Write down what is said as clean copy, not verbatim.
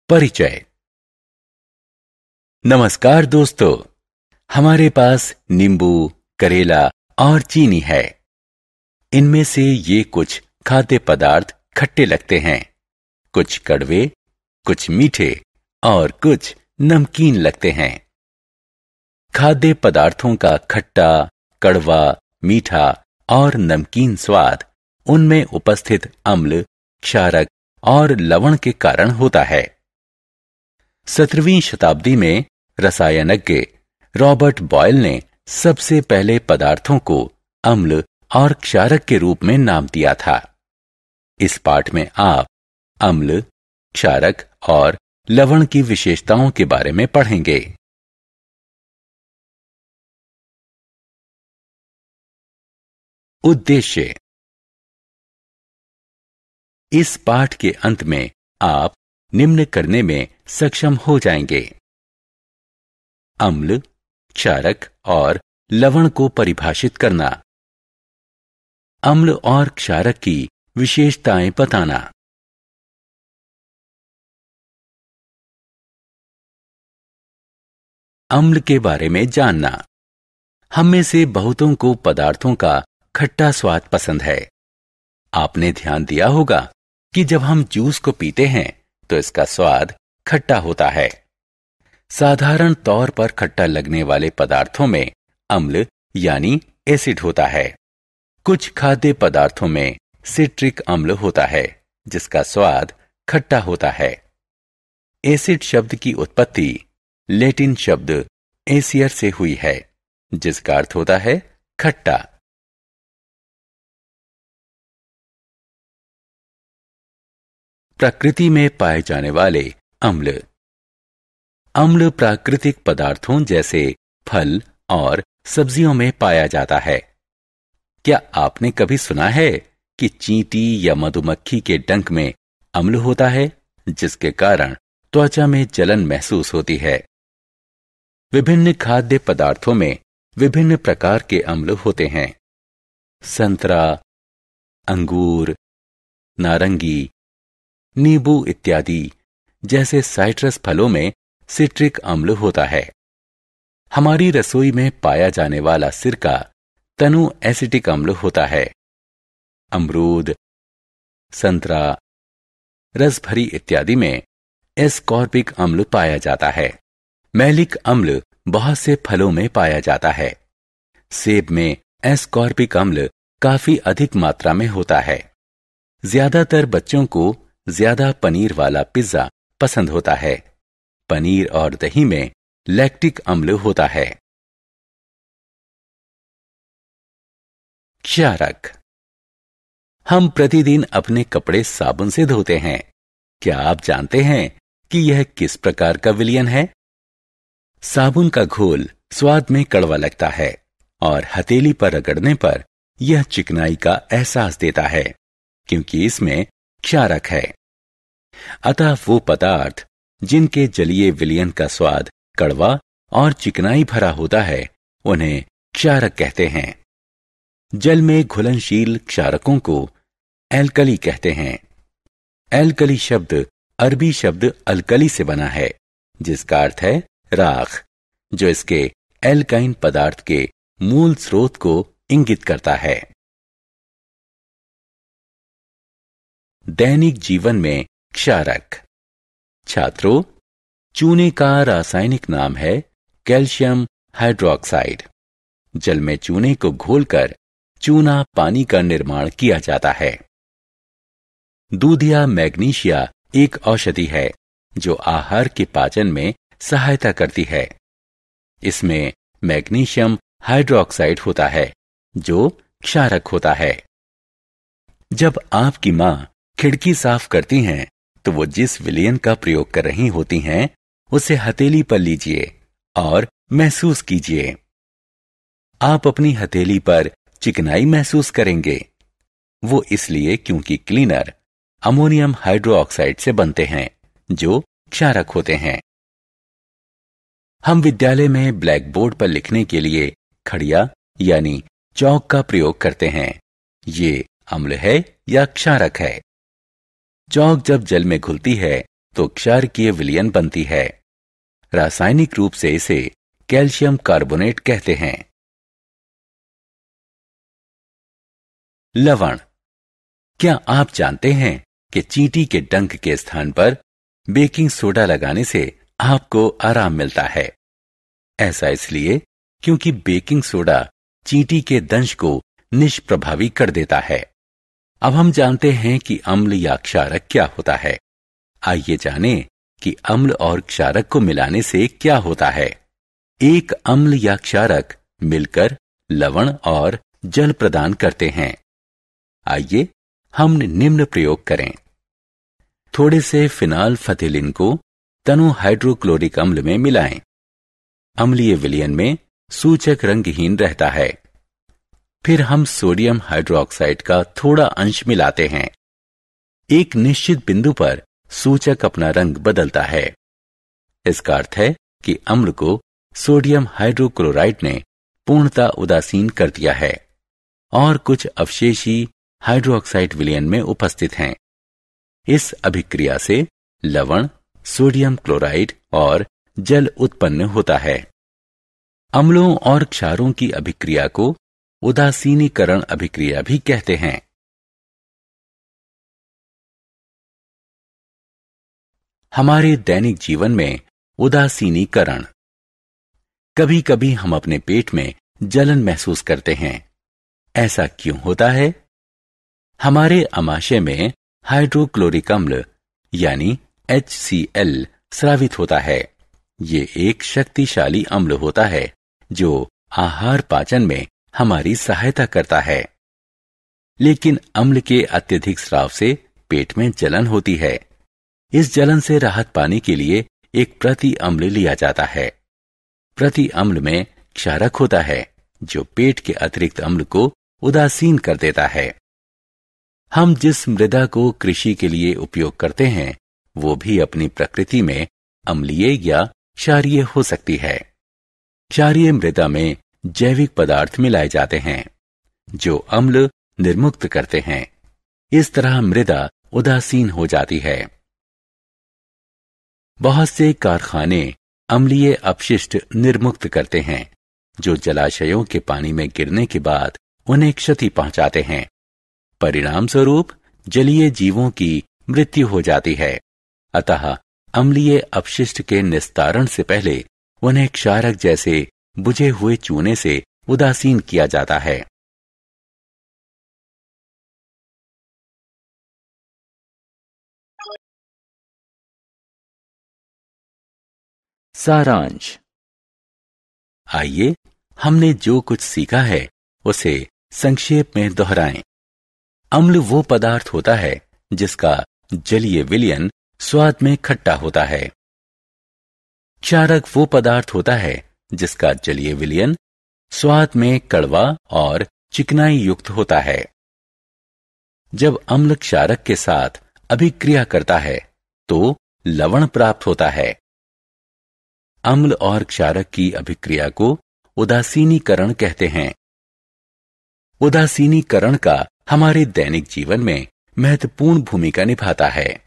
परिचय। नमस्कार दोस्तों, हमारे पास नींबू, करेला और चीनी है। इनमें से ये कुछ खाद्य पदार्थ खट्टे लगते हैं, कुछ कड़वे, कुछ मीठे और कुछ नमकीन लगते हैं। खाद्य पदार्थों का खट्टा, कड़वा, मीठा और नमकीन स्वाद उनमें उपस्थित अम्ल, क्षारक और लवण के कारण होता है। 17वीं शताब्दी में रसायनज्ञ रॉबर्ट बॉयल ने सबसे पहले पदार्थों को अम्ल और क्षारक के रूप में नाम दिया था। इस पाठ में आप अम्ल, क्षारक और लवण की विशेषताओं के बारे में पढ़ेंगे। उद्देश्य। इस पाठ के अंत में आप निम्न करने में सक्षम हो जाएंगे: अम्ल, क्षारक और लवण को परिभाषित करना, अम्ल और क्षारक की विशेषताएं बताना, अम्ल के बारे में जानना। हम में से बहुतों को पदार्थों का खट्टा स्वाद पसंद है। आपने ध्यान दिया होगा कि जब हम जूस को पीते हैं तो इसका स्वाद खट्टा होता है। साधारण तौर पर खट्टा लगने वाले पदार्थों में अम्ल यानी एसिड होता है। कुछ खाद्य पदार्थों में सिट्रिक अम्ल होता है, जिसका स्वाद खट्टा होता है। एसिड शब्द की उत्पत्ति लैटिन शब्द एसियर से हुई है, जिसका अर्थ होता है खट्टा। प्रकृति में पाए जाने वाले अम्ल। अम्ल प्राकृतिक पदार्थों जैसे फल और सब्जियों में पाया जाता है। क्या आपने कभी सुना है कि चींटी या मधुमक्खी के डंक में अम्ल होता है, जिसके कारण त्वचा में जलन महसूस होती है? विभिन्न खाद्य पदार्थों में विभिन्न प्रकार के अम्ल होते हैं। संतरा, अंगूर, नारंगी, नींबू इत्यादि जैसे साइट्रस फलों में सिट्रिक अम्ल होता है। हमारी रसोई में पाया जाने वाला सिरका तनु एसिटिक अम्ल होता है। अमरूद, संतरा, रसभरी इत्यादि में एस्कॉर्बिक अम्ल पाया जाता है। मैलिक अम्ल बहुत से फलों में पाया जाता है। सेब में एस्कॉर्बिक अम्ल काफी अधिक मात्रा में होता है। ज्यादातर बच्चों को ज्यादा पनीर वाला पिज्जा पसंद होता है। पनीर और दही में लैक्टिक अम्ल होता है। क्षारक। हम प्रतिदिन अपने कपड़े साबुन से धोते हैं। क्या आप जानते हैं कि यह किस प्रकार का विलयन है? साबुन का घोल स्वाद में कड़वा लगता है और हथेली पर रगड़ने पर यह चिकनाई का एहसास देता है, क्योंकि इसमें क्षारक है। अतः वो पदार्थ जिनके जलीय विलयन का स्वाद कड़वा और चिकनाई भरा होता है, उन्हें क्षारक कहते हैं। जल में घुलनशील क्षारकों को एल्कली कहते हैं। एल्कली शब्द अरबी शब्द अल्कली से बना है, जिसका अर्थ है राख, जो इसके एल्काइन पदार्थ के मूल स्रोत को इंगित करता है। दैनिक जीवन में क्षारक। छात्रों, चूने का रासायनिक नाम है कैल्शियम हाइड्रोक्साइड। जल में चूने को घोलकर चूना पानी का निर्माण किया जाता है। दूधिया मैग्नीशिया एक औषधि है जो आहार के पाचन में सहायता करती है। इसमें मैग्नीशियम हाइड्रोक्साइड होता है, जो क्षारक होता है। जब आपकी मां खिड़की साफ करती हैं, तो वो जिस विलयन का प्रयोग कर रही होती हैं, उसे हथेली पर लीजिए और महसूस कीजिए। आप अपनी हथेली पर चिकनाई महसूस करेंगे। वो इसलिए क्योंकि क्लीनर अमोनियम हाइड्रोक्साइड से बनते हैं, जो क्षारक होते हैं। हम विद्यालय में ब्लैक बोर्ड पर लिखने के लिए खड़िया यानी चौक का प्रयोग करते हैं। ये अम्ल है या क्षारक है? चौक जब जल में घुलती है तो क्षारकीय विलयन बनती है। रासायनिक रूप से इसे कैल्शियम कार्बोनेट कहते हैं। लवण। क्या आप जानते हैं कि चींटी के डंक के स्थान पर बेकिंग सोडा लगाने से आपको आराम मिलता है? ऐसा इसलिए क्योंकि बेकिंग सोडा चींटी के दंश को निष्प्रभावी कर देता है। अब हम जानते हैं कि अम्ल या क्षारक क्या होता है। आइए जानें कि अम्ल और क्षारक को मिलाने से क्या होता है। एक अम्ल या क्षारक मिलकर लवण और जल प्रदान करते हैं। आइए हम निम्न प्रयोग करें। थोड़े से फिनाल फथिलिन को तनु हाइड्रोक्लोरिक अम्ल में मिलाएं। अम्लीय विलयन में सूचक रंगहीन रहता है। फिर हम सोडियम हाइड्रोक्साइड का थोड़ा अंश मिलाते हैं। एक निश्चित बिंदु पर सूचक अपना रंग बदलता है। इसका अर्थ है कि अम्ल को सोडियम हाइड्रोक्लोराइड ने पूर्णतः उदासीन कर दिया है और कुछ अवशेषी हाइड्रोक्साइड विलयन में उपस्थित हैं। इस अभिक्रिया से लवण, सोडियम क्लोराइड और जल उत्पन्न होता है। अम्लों और क्षारों की अभिक्रिया को उदासीनीकरण अभिक्रिया भी कहते हैं। हमारे दैनिक जीवन में उदासीनीकरण। कभी कभी हम अपने पेट में जलन महसूस करते हैं। ऐसा क्यों होता है? हमारे आमाशय में हाइड्रोक्लोरिक अम्ल यानी HCl स्रावित होता है। ये एक शक्तिशाली अम्ल होता है जो आहार पाचन में हमारी सहायता करता है। लेकिन अम्ल के अत्यधिक स्राव से पेट में जलन होती है। इस जलन से राहत पाने के लिए एक प्रति अम्ल लिया जाता है। प्रति अम्ल में क्षारक होता है जो पेट के अतिरिक्त अम्ल को उदासीन कर देता है। हम जिस मृदा को कृषि के लिए उपयोग करते हैं वो भी अपनी प्रकृति में अम्लीय या क्षारीय हो सकती है। क्षारीय मृदा में जैविक पदार्थ मिलाए जाते हैं जो अम्ल निर्मुक्त करते हैं। इस तरह मृदा उदासीन हो जाती है। बहुत से कारखाने अम्लीय अपशिष्ट निर्मुक्त करते हैं जो जलाशयों के पानी में गिरने के बाद उन्हें क्षति पहुंचाते हैं। परिणाम स्वरूप जलीय जीवों की मृत्यु हो जाती है। अतः अम्लीय अपशिष्ट के निस्तारण से पहले उन्हें क्षारक जैसे बुझे हुए चूने से उदासीन किया जाता है। सारांश। आइए हमने जो कुछ सीखा है उसे संक्षेप में दोहराएं। अम्ल वो पदार्थ होता है जिसका जलीय विलयन स्वाद में खट्टा होता है। क्षारक वो पदार्थ होता है जिसका जलीय विलयन स्वाद में कड़वा और चिकनाई युक्त होता है। जब अम्ल क्षारक के साथ अभिक्रिया करता है तो लवण प्राप्त होता है। अम्ल और क्षारक की अभिक्रिया को उदासीनीकरण कहते हैं। उदासीनीकरण का हमारे दैनिक जीवन में महत्वपूर्ण भूमिका निभाता है।